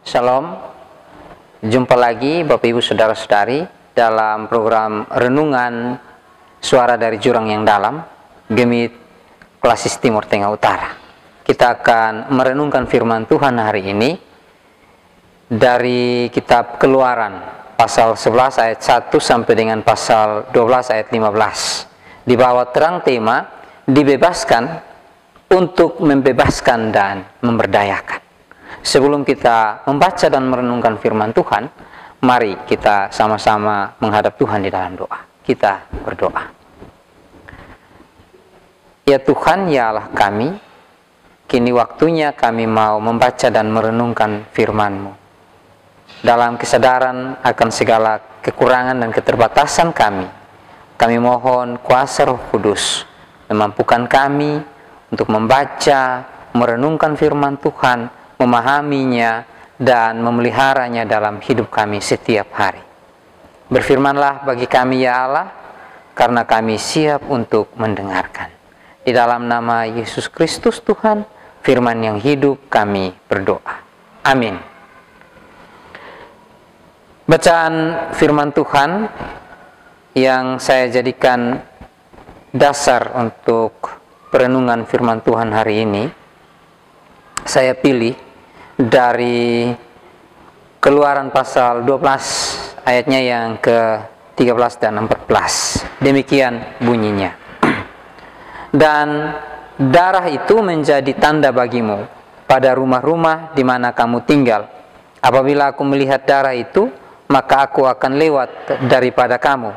Shalom, jumpa lagi Bapak Ibu Saudara-saudari dalam program Renungan Suara dari Jurang yang Dalam, Gemit Klasis Timur Tengah Utara. Kita akan merenungkan firman Tuhan hari ini dari kitab Keluaran pasal 11 ayat 1 sampai dengan pasal 12 ayat 15. Di bawah terang tema dibebaskan untuk membebaskan dan memberdayakan. Sebelum kita membaca dan merenungkan firman Tuhan, mari kita sama-sama menghadap Tuhan di dalam doa. Kita berdoa. Ya Tuhan, ya Allah kami, kini waktunya kami mau membaca dan merenungkan firman-Mu. Dalam kesadaran akan segala kekurangan dan keterbatasan kami mohon kuasa Roh Kudus memampukan kami untuk membaca, merenungkan firman Tuhan, memahaminya dan memeliharanya dalam hidup kami setiap hari. Berfirmanlah bagi kami ya Allah, karena kami siap untuk mendengarkan. Di dalam nama Yesus Kristus Tuhan, firman yang hidup kami berdoa. Amin. Bacaan firman Tuhan yang saya jadikan dasar untuk perenungan firman Tuhan hari ini, saya pilih dari Keluaran pasal 12 ayatnya yang ke-13 dan 14. Demikian bunyinya. Dan darah itu menjadi tanda bagimu pada rumah-rumah di mana kamu tinggal. Apabila aku melihat darah itu, maka aku akan lewat daripada kamu.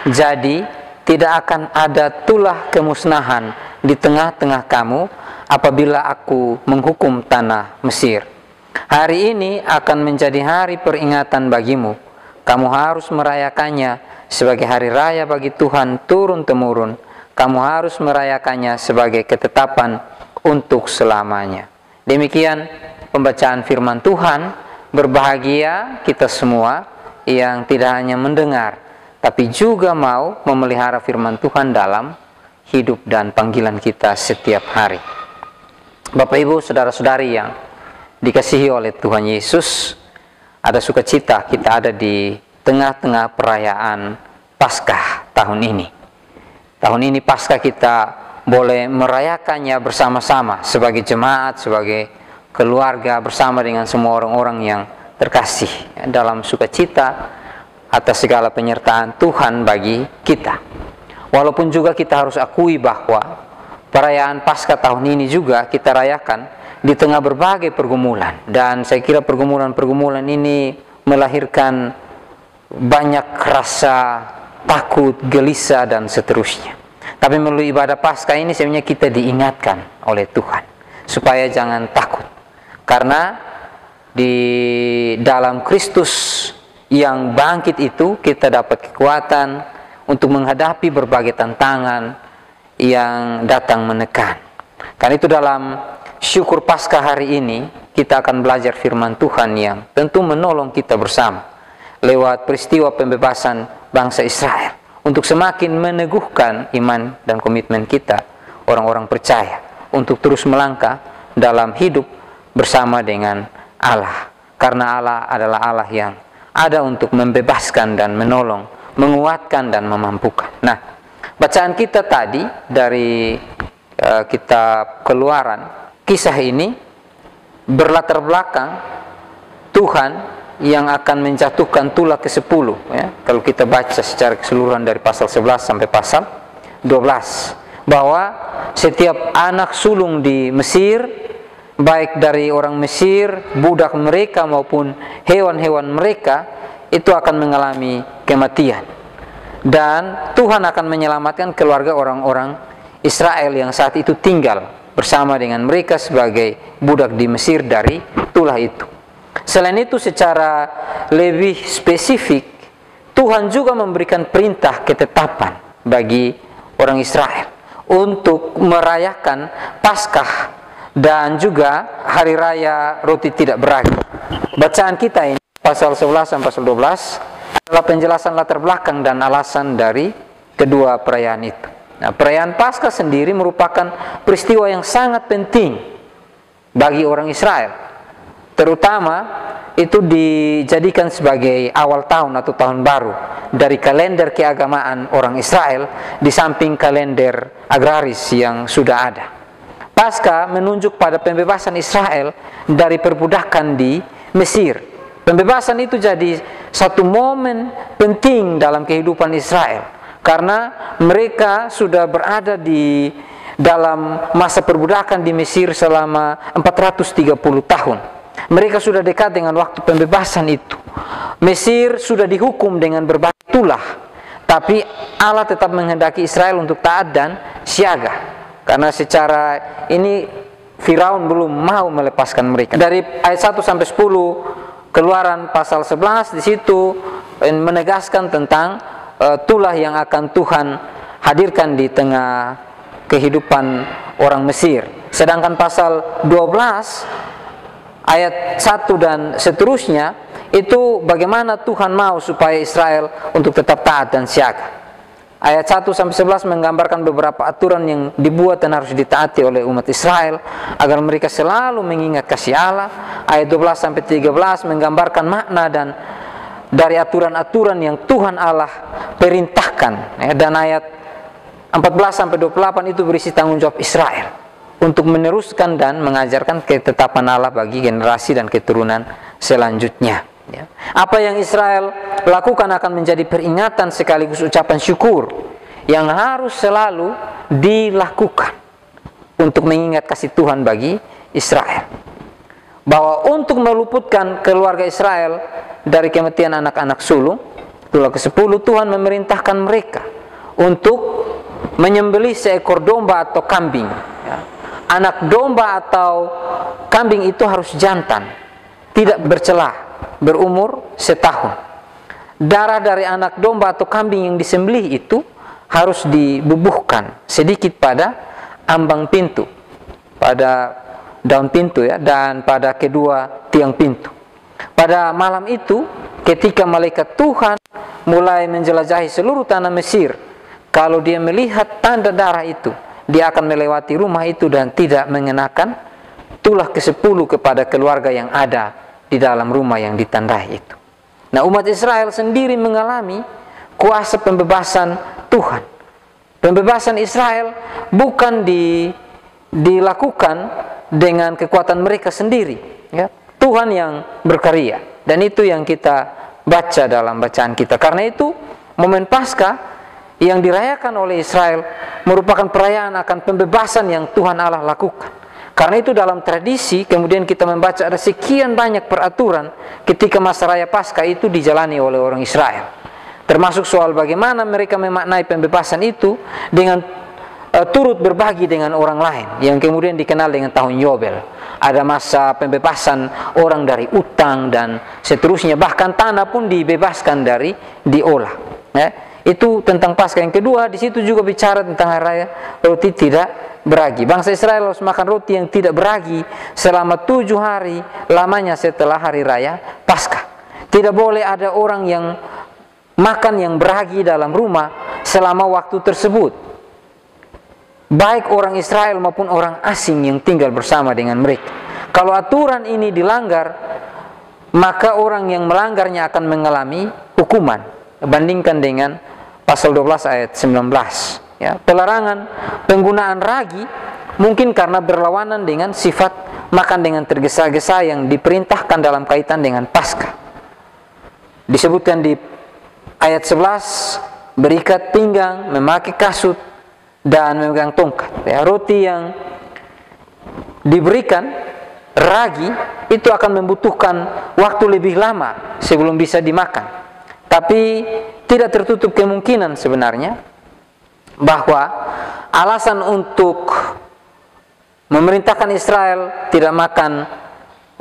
Jadi tidak akan ada tulah kemusnahan di tengah-tengah kamu apabila aku menghukum tanah Mesir. Hari ini akan menjadi hari peringatan bagimu. Kamu harus merayakannya sebagai hari raya bagi Tuhan turun-temurun. Kamu harus merayakannya sebagai ketetapan untuk selamanya. Demikian pembacaan firman Tuhan. Berbahagia kita semua yang tidak hanya mendengar, tapi juga mau memelihara firman Tuhan dalam hidup dan panggilan kita setiap hari. Bapak Ibu, saudara-saudari yang dikasihi oleh Tuhan Yesus, ada sukacita kita ada di tengah-tengah perayaan Paskah tahun ini. Tahun ini Paskah kita boleh merayakannya bersama-sama sebagai jemaat, sebagai keluarga, bersama dengan semua orang-orang yang terkasih dalam sukacita atas segala penyertaan Tuhan bagi kita. Walaupun juga kita harus akui bahwa perayaan Paskah tahun ini juga kita rayakan di tengah berbagai pergumulan, dan saya kira pergumulan-pergumulan ini melahirkan banyak rasa takut, gelisah dan seterusnya. Tapi melalui ibadah Paskah ini sebenarnya kita diingatkan oleh Tuhan supaya jangan takut, karena di dalam Kristus yang bangkit itu kita dapat kekuatan untuk menghadapi berbagai tantangan yang datang menekan. Karena itu dalam syukur Paskah hari ini kita akan belajar firman Tuhan yang tentu menolong kita bersama lewat peristiwa pembebasan bangsa Israel untuk semakin meneguhkan iman dan komitmen kita orang-orang percaya untuk terus melangkah dalam hidup bersama dengan Allah, karena Allah adalah Allah yang ada untuk membebaskan dan menolong, menguatkan dan memampukan. Nah, bacaan kita tadi dari kitab Keluaran, kisah ini berlatar belakang Tuhan yang akan menjatuhkan tulah ke-10 ya. Kalau kita baca secara keseluruhan dari pasal 11 sampai pasal 12, bahwa setiap anak sulung di Mesir, baik dari orang Mesir, budak mereka maupun hewan-hewan mereka, itu akan mengalami kematian. Dan Tuhan akan menyelamatkan keluarga orang-orang Israel yang saat itu tinggal bersama dengan mereka sebagai budak di Mesir dari tulah itu. Selain itu, secara lebih spesifik, Tuhan juga memberikan perintah ketetapan bagi orang Israel untuk merayakan Paskah dan juga hari raya roti tidak beragi. Bacaan kita ini pasal 11 sampai pasal 12 adalah penjelasan latar belakang dan alasan dari kedua perayaan itu. Nah, perayaan Paskah sendiri merupakan peristiwa yang sangat penting bagi orang Israel. terutama itu dijadikan sebagai awal tahun atau tahun baru dari kalender keagamaan orang Israel di samping kalender agraris yang sudah ada. Paskah menunjuk pada pembebasan Israel dari perbudakan di Mesir. Pembebasan itu jadi satu momen penting dalam kehidupan Israel karena mereka sudah berada di dalam masa perbudakan di Mesir selama 430 tahun. Mereka sudah dekat dengan waktu pembebasan itu. Mesir sudah dihukum dengan berbagai tulah, tapi Allah tetap menghendaki Israel untuk taat dan siaga. Karena secara ini Firaun belum mau melepaskan mereka. Dari ayat 1 sampai 10 Keluaran pasal 11 di situ menegaskan tentang tulah yang akan Tuhan hadirkan di tengah kehidupan orang Mesir. Sedangkan pasal 12 ayat 1 dan seterusnya itu bagaimana Tuhan mau supaya Israel untuk tetap taat dan siaga. Ayat 1 sampai 11 menggambarkan beberapa aturan yang dibuat dan harus ditaati oleh umat Israel agar mereka selalu mengingat kasih Allah. Ayat 12 sampai 13 menggambarkan makna dan dari aturan-aturan yang Tuhan Allah perintahkan, dan ayat 14 sampai 28 itu berisi tanggung jawab Israel untuk meneruskan dan mengajarkan ketetapan Allah bagi generasi dan keturunan selanjutnya. Apa yang Israel lakukan akan menjadi peringatan sekaligus ucapan syukur yang harus selalu dilakukan untuk mengingat kasih Tuhan bagi Israel. Bahwa untuk meluputkan keluarga Israel dari kematian anak-anak sulung, tulah ke-10 Tuhan memerintahkan mereka untuk menyembelih seekor domba atau kambing. Anak domba atau kambing itu harus jantan, tidak bercelah, berumur setahun. Darah dari anak domba atau kambing yang disembelih itu harus dibubuhkan sedikit pada ambang pintu, pada daun pintu dan pada kedua tiang pintu. Pada malam itu, ketika malaikat Tuhan mulai menjelajahi seluruh tanah Mesir, kalau dia melihat tanda darah itu, dia akan melewati rumah itu dan tidak mengenakan tulah ke-10 kepada keluarga yang ada di dalam rumah yang ditandai itu. Nah, umat Israel sendiri mengalami kuasa pembebasan Tuhan. Pembebasan Israel bukan dilakukan dengan kekuatan mereka sendiri. Tuhan yang berkarya. Dan itu yang kita baca dalam bacaan kita. Karena itu, momen Paskah yang dirayakan oleh Israel merupakan perayaan akan pembebasan yang Tuhan Allah lakukan. Karena itu dalam tradisi kemudian kita membaca ada sekian banyak peraturan ketika masa raya Paskah itu dijalani oleh orang Israel. Termasuk soal bagaimana mereka memaknai pembebasan itu dengan turut berbagi dengan orang lain yang kemudian dikenal dengan tahun Yobel. Ada masa pembebasan orang dari utang dan seterusnya, bahkan tanah pun dibebaskan dari diolah. Itu tentang Paskah. Yang kedua, di situ juga bicara tentang hari raya roti tidak beragi. Bangsa Israel harus makan roti yang tidak beragi selama 7 hari lamanya setelah hari raya Paskah. Tidak boleh ada orang yang makan yang beragi dalam rumah selama waktu tersebut, baik orang Israel maupun orang asing yang tinggal bersama dengan mereka. Kalau aturan ini dilanggar, maka orang yang melanggarnya akan mengalami hukuman. Bandingkan dengan pasal 12 ayat 19. Pelarangan penggunaan ragi mungkin karena berlawanan dengan sifat makan dengan tergesa-gesa yang diperintahkan dalam kaitan dengan Paskah. Disebutkan di ayat 11, berikat pinggang, memakai kasut, dan memegang tongkat. Roti yang diberikan ragi itu akan membutuhkan waktu lebih lama sebelum bisa dimakan. Tapi tidak tertutup kemungkinan sebenarnya bahwa alasan untuk memerintahkan Israel tidak makan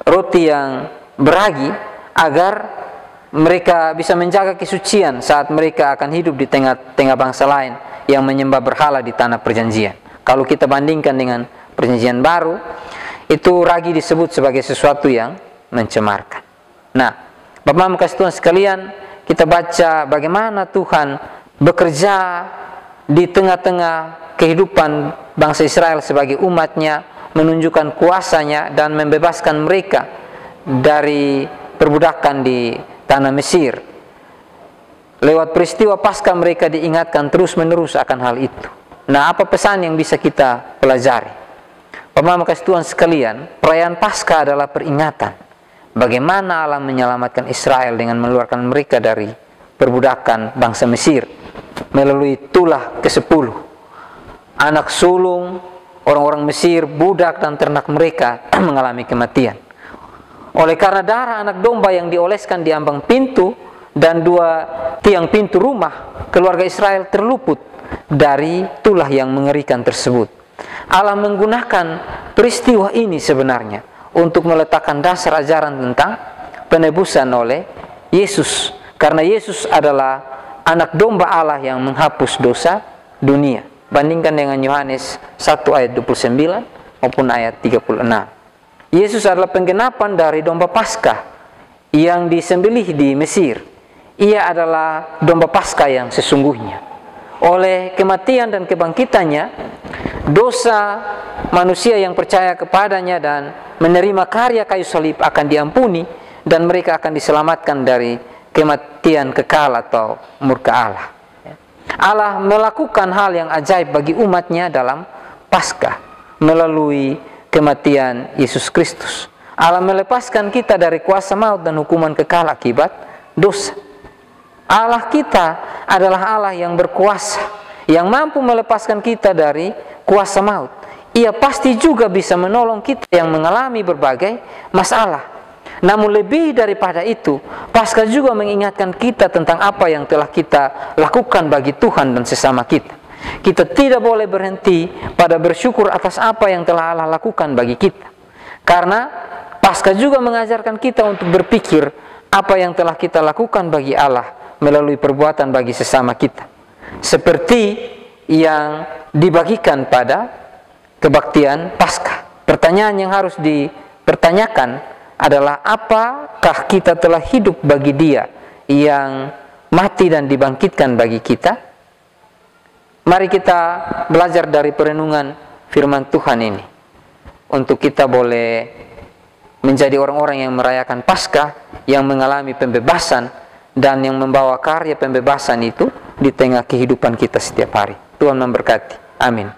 roti yang beragi agar mereka bisa menjaga kesucian saat mereka akan hidup di tengah bangsa lain yang menyembah berhala di tanah perjanjian. Kalau kita bandingkan dengan perjanjian baru, itu ragi disebut sebagai sesuatu yang mencemarkan. Nah, Bapak kasih Tuhan sekalian, kita baca bagaimana Tuhan bekerja di tengah-tengah kehidupan bangsa Israel sebagai umatnya, menunjukkan kuasanya dan membebaskan mereka dari perbudakan di tanah Mesir. Lewat peristiwa Paskah mereka diingatkan terus-menerus akan hal itu. Nah, apa pesan yang bisa kita pelajari? Pemahaman kasih Tuhan sekalian, perayaan Paskah adalah peringatan bagaimana Allah menyelamatkan Israel dengan mengeluarkan mereka dari perbudakan bangsa Mesir melalui tulah ke-10. Anak sulung, orang-orang Mesir, budak dan ternak mereka mengalami kematian. Oleh karena darah anak domba yang dioleskan di ambang pintu dan 2 tiang pintu rumah, keluarga Israel terluput dari tulah yang mengerikan tersebut. Allah menggunakan peristiwa ini sebenarnya untuk meletakkan dasar ajaran tentang penebusan oleh Yesus. Karena Yesus adalah anak domba Allah yang menghapus dosa dunia. Bandingkan dengan Yohanes 1 ayat 29 maupun ayat 36. Yesus adalah penggenapan dari domba Paskah yang disembelih di Mesir. Ia adalah domba Paskah yang sesungguhnya. Oleh kematian dan kebangkitannya, dosa manusia yang percaya kepadanya dan menerima karya kayu salib akan diampuni, dan mereka akan diselamatkan dari kematian kekal atau murka Allah. Allah melakukan hal yang ajaib bagi umatnya dalam Paskah melalui kematian Yesus Kristus. Allah melepaskan kita dari kuasa maut dan hukuman kekal akibat dosa. Allah kita adalah Allah yang berkuasa, yang mampu melepaskan kita dari kuasa maut. Ia pasti juga bisa menolong kita yang mengalami berbagai masalah. Namun lebih daripada itu, Paskah juga mengingatkan kita tentang apa yang telah kita lakukan bagi Tuhan dan sesama kita. Kita tidak boleh berhenti pada bersyukur atas apa yang telah Allah lakukan bagi kita. Karena Paskah juga mengajarkan kita untuk berpikir apa yang telah kita lakukan bagi Allah melalui perbuatan bagi sesama kita. Seperti yang dibagikan pada kebaktian Paskah. Pertanyaan yang harus dipertanyakan adalah, apakah kita telah hidup bagi Dia yang mati dan dibangkitkan bagi kita? Mari kita belajar dari perenungan firman Tuhan ini untuk kita boleh menjadi orang-orang yang merayakan Paskah, yang mengalami pembebasan dan yang membawa karya pembebasan itu di tengah kehidupan kita setiap hari. Tuhan memberkati. Amin.